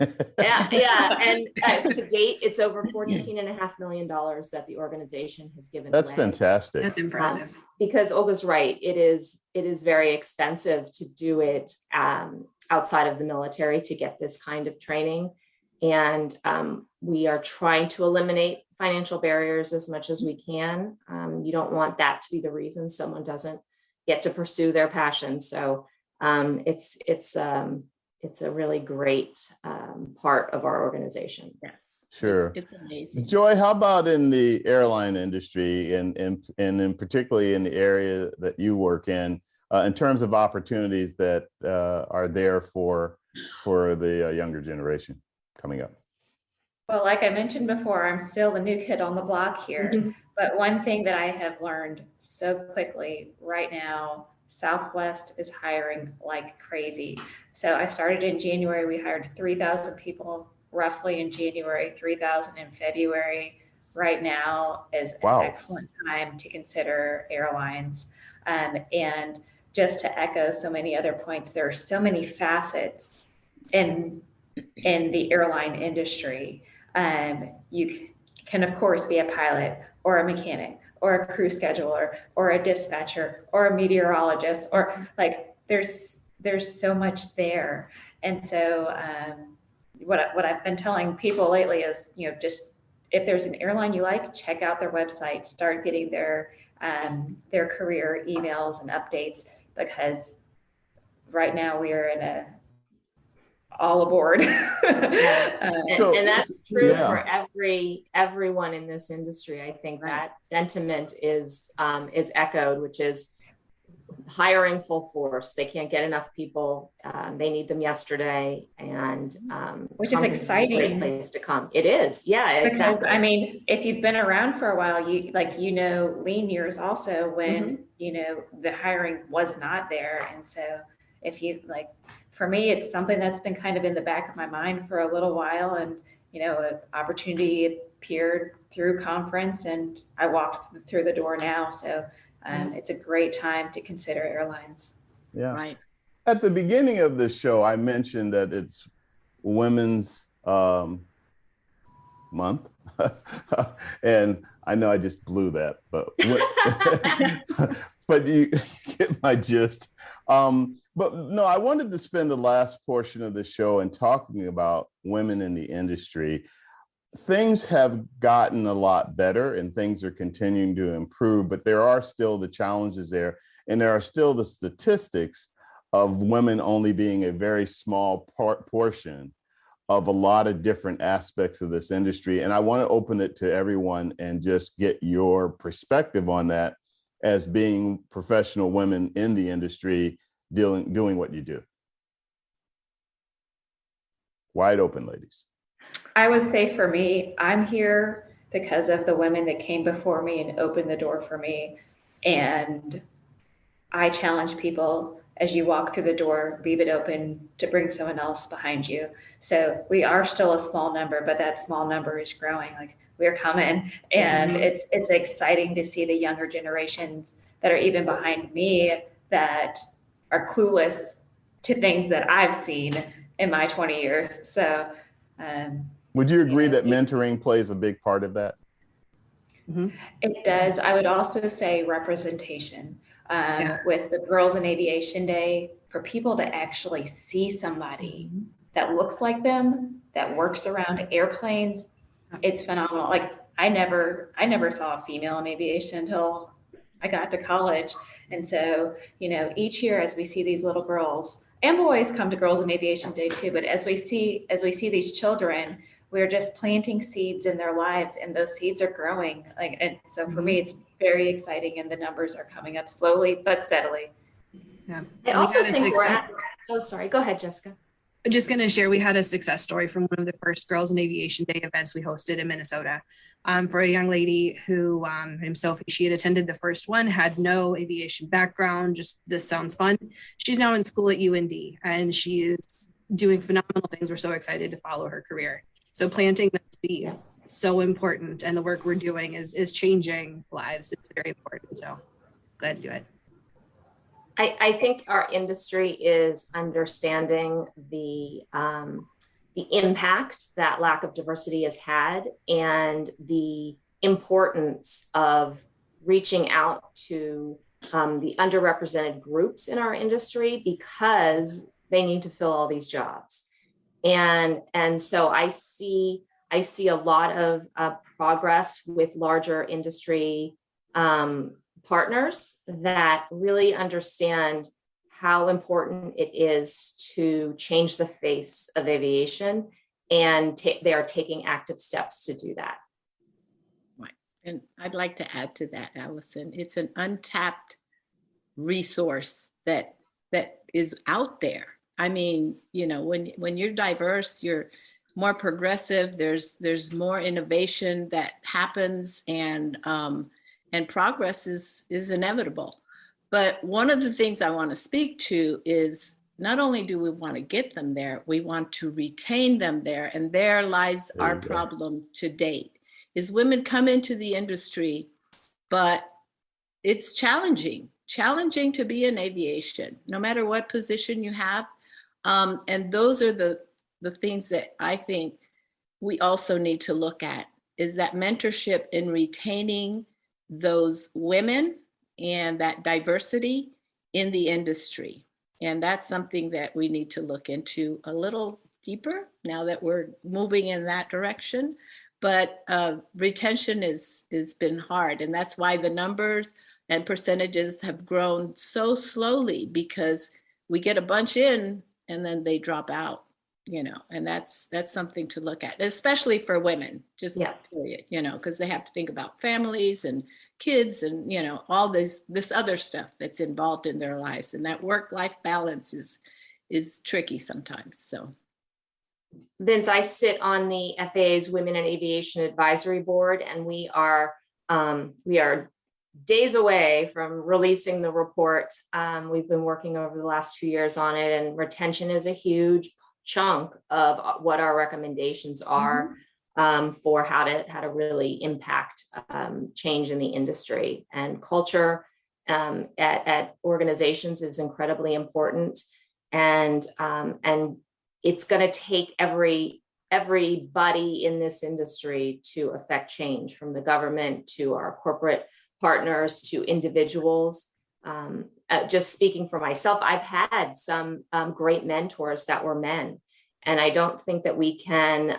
And to date, it's over $14.5 million that the organization has given. That's away. Fantastic. That's impressive. Because Olga's right, it is very expensive to do it outside of the military to get this kind of training, and we are trying to eliminate financial barriers as much as we can. You don't want that to be the reason someone doesn't get to pursue their passion. So it's a really great part of our organization. Yes, sure. It's amazing. Joy, how about in the airline industry, and in particularly in the area that you work in terms of opportunities that are there for the younger generation coming up? Well, like I mentioned before, I'm still the new kid on the block here. But one thing that I have learned so quickly right now, Southwest is hiring like crazy. So I started in January. We hired 3,000 people roughly in January, 3,000 in February. Right now is an excellent time to consider airlines. And just to echo so many other points, there are so many facets in the airline industry. You can, of course, be a pilot or a mechanic or a crew scheduler or a dispatcher or a meteorologist, or like there's so much there. And so what I've been telling people lately is, just if there's an airline you like, check out their website, start getting their career emails and updates, because right now we are in all aboard. And that's true yeah. for everyone in this industry. I think that sentiment is echoed, which is hiring full force. They can't get enough people. They need them yesterday, and which is exciting. Is a great place to come. It is, yeah. Because exactly. I mean, if you've been around for a while, lean years also when the hiring was not there, and so if you for me, it's something that's been kind of in the back of my mind for a little while, and an opportunity appeared through conference, and I walked through the door now. So it's a great time to consider airlines. Yeah. Right. At the beginning of this show, I mentioned that it's Women's Month. And I know I just blew that, but but you get my gist. But no, I wanted to spend the last portion of the show in talking about women in the industry. Things have gotten a lot better and things are continuing to improve, but there are still the challenges there. And there are still the statistics of women only being a very small portion of a lot of different aspects of this industry. And I want to open it to everyone and just get your perspective on that as being professional women in the industry, doing what you do. Wide open, ladies. I would say for me, I'm here because of the women that came before me and opened the door for me. And I challenge people, as you walk through the door, leave it open to bring someone else behind you. So we are still a small number, but that small number is growing. We're coming, and it's exciting to see the younger generations that are even behind me that are clueless to things that I've seen in my 20 years. So would you agree that mentoring plays a big part of that? It does. I would also say representation. With the Girls in Aviation Day, for people to actually see somebody that looks like them, that works around airplanes, it's phenomenal. I never saw a female in aviation until I got to college. And so, each year as we see these little girls and boys come to Girls in Aviation Day too, but as we see these children, we're just planting seeds in their lives, and those seeds are growing. And so for me, it's very exciting, and the numbers are coming up slowly but steadily. Yeah. I also think oh, sorry, go ahead, Jessica. I'm just going to share, we had a success story from one of the first Girls in Aviation Day events we hosted in Minnesota for a young lady who, named Sophie. She had attended the first one, had no aviation background, just this sounds fun. She's now in school at UND, and she is doing phenomenal things. We're so excited to follow her career. So planting the seeds is so important, and the work we're doing is changing lives. It's very important. So glad to do it. I think our industry is understanding the impact that lack of diversity has had, and the importance of reaching out to the underrepresented groups in our industry, because they need to fill all these jobs. And so I see a lot of progress with larger industry partners that really understand how important it is to change the face of aviation, and they are taking active steps to do that. Right. And I'd like to add to that, Allison. It's an untapped resource that is out there. I mean, when you're diverse, you're more progressive. There's more innovation that happens, and progress is inevitable. But one of the things I want to speak to is, not only do we want to get them there, we want to retain them there. And there lies our problem to date, is women come into the industry, but it's challenging to be in aviation, no matter what position you have. And those are the things that I think we also need to look at, is that mentorship in retaining those women and that diversity in the industry. And that's something that we need to look into a little deeper now that we're moving in that direction. But retention has been hard. And that's why the numbers and percentages have grown so slowly, because we get a bunch in and then they drop out. and that's something to look at, especially for women, just Yeah. period, because they have to think about families and kids and, all this other stuff that's involved in their lives. And that work-life balance is tricky sometimes. So. Vince, I sit on the FAA's Women in Aviation Advisory Board, and we are days away from releasing the report. We've been working over the last 2 years on it, and retention is a huge chunk of what our recommendations are for how to really impact change in the industry. And culture at organizations is incredibly important, and it's going to take everybody in this industry to affect change, from the government to our corporate partners to individuals. Just speaking for myself, I've had some great mentors that were men, and I don't think that we can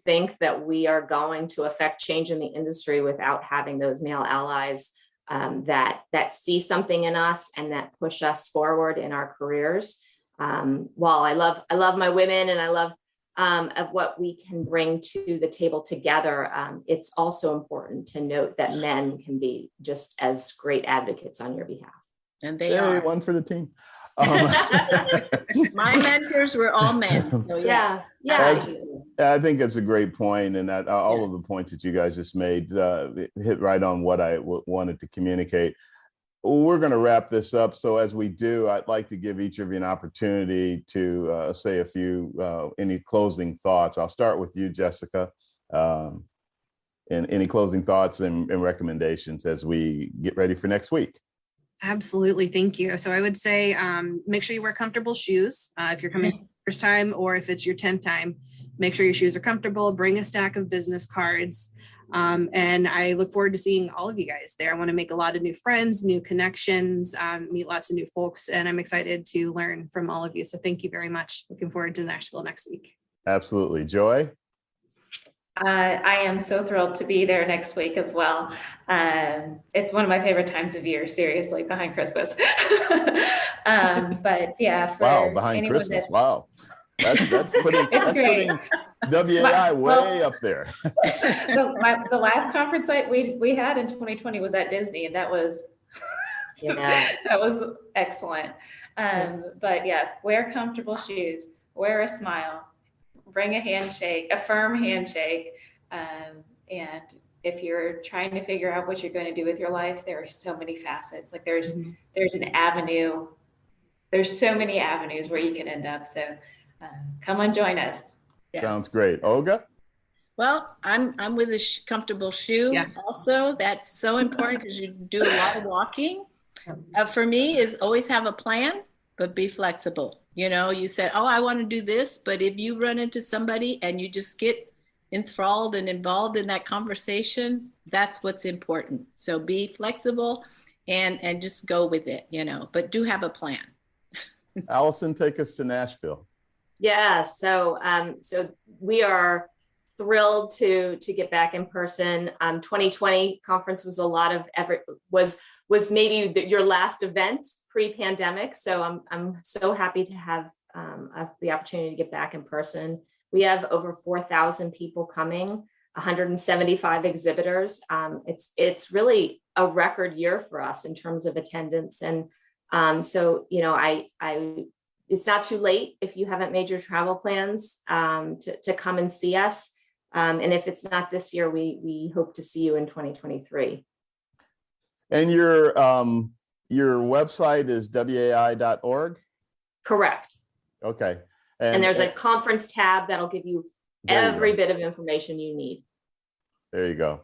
think that we are going to affect change in the industry without having those male allies that see something in us and that push us forward in our careers. While I love my women, and I love of what we can bring to the table together, it's also important to note that men can be just as great advocates on your behalf. And they are. One for the team. My mentors were all men. So yes. Yeah. I think it's a great point, and that all of the points that you guys just made hit right on what I wanted to communicate. We're going to wrap this up. So as we do, I'd like to give each of you an opportunity to say a few, any closing thoughts. I'll start with you, Jessica. And any closing thoughts and recommendations as we get ready for next week. Absolutely. Thank you. So I would say, make sure you wear comfortable shoes. If you're coming first time, or if it's your 10th time, make sure your shoes are comfortable, bring a stack of business cards. And I look forward to seeing all of you guys there. I want to make a lot of new friends, new connections, meet lots of new folks, and I'm excited to learn from all of you. So thank you very much. Looking forward to Nashville next week. Absolutely. Joy? I am so thrilled to be there next week as well. It's one of my favorite times of year, seriously, behind Christmas. But yeah, for behind Christmas. Wow. That's putting WAI way up there. The last conference we had in 2020 was at Disney, and that was that was excellent. But yes, wear comfortable shoes, wear a smile, bring a handshake, a firm handshake. And if you're trying to figure out what you're going to do with your life, there are so many facets. Like there's an avenue. There's so many avenues where you can end up. So come on, join us. Yes. Sounds great. Olga? Well, I'm with a comfortable shoe. Yeah. Also, that's so important because you do a lot of walking. For me, is always have a plan, but be flexible. You said, oh, I want to do this, but if you run into somebody and you just get enthralled and involved in that conversation, that's what's important. So be flexible and just go with it, but do have a plan. Allison, take us to Nashville. Yeah, so we are thrilled to get back in person. 2020 conference was a lot of effort, was maybe your last event pre-pandemic. So I'm so happy to have the opportunity to get back in person. We have over 4,000 people coming, 175 exhibitors. It's really a record year for us in terms of attendance. And so, it's not too late if you haven't made your travel plans to come and see us. And if it's not this year, we hope to see you in 2023. And your website is wai.org? Correct. Okay. And there's a conference tab that'll give you every bit of information you need. There you go.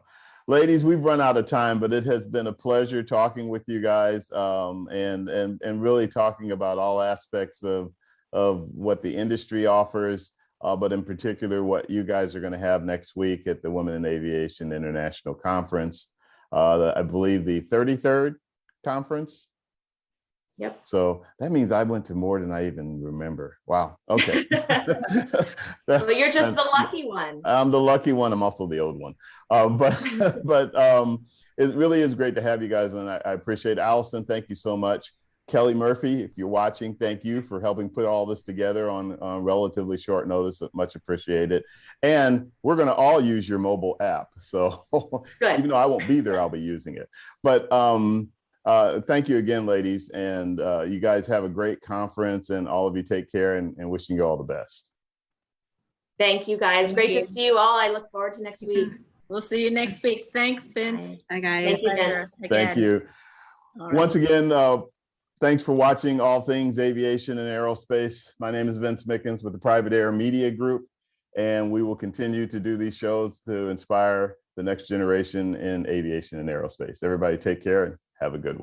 Ladies, we've run out of time, but it has been a pleasure talking with you guys and really talking about all aspects of what the industry offers, but in particular, what you guys are going to have next week at the Women in Aviation International Conference. I believe the 33rd conference. Yep. So that means I went to more than I even remember. Wow. Okay. Well, you're just the lucky one. I'm the lucky one. I'm also the old one. But it really is great to have you guys, and I appreciate it. Allison, thank you so much. Kelly Murphy, if you're watching, thank you for helping put all this together on relatively short notice. Much appreciated. And we're going to all use your mobile app. So even though I won't be there, I'll be using it. But thank you again, ladies. And you guys have a great conference, and all of you take care, and wishing you all the best. Thank you, guys. Great to see you all. I look forward to next week. We'll see you next week. Thanks, Vince. Bye, guys. Thank you, Vince. Thank you. All right. Once again, thanks for watching All Things Aviation and Aerospace. My name is Vince Mickens with the Private Air Media Group, and we will continue to do these shows to inspire the next generation in aviation and aerospace. Everybody take care and have a good one.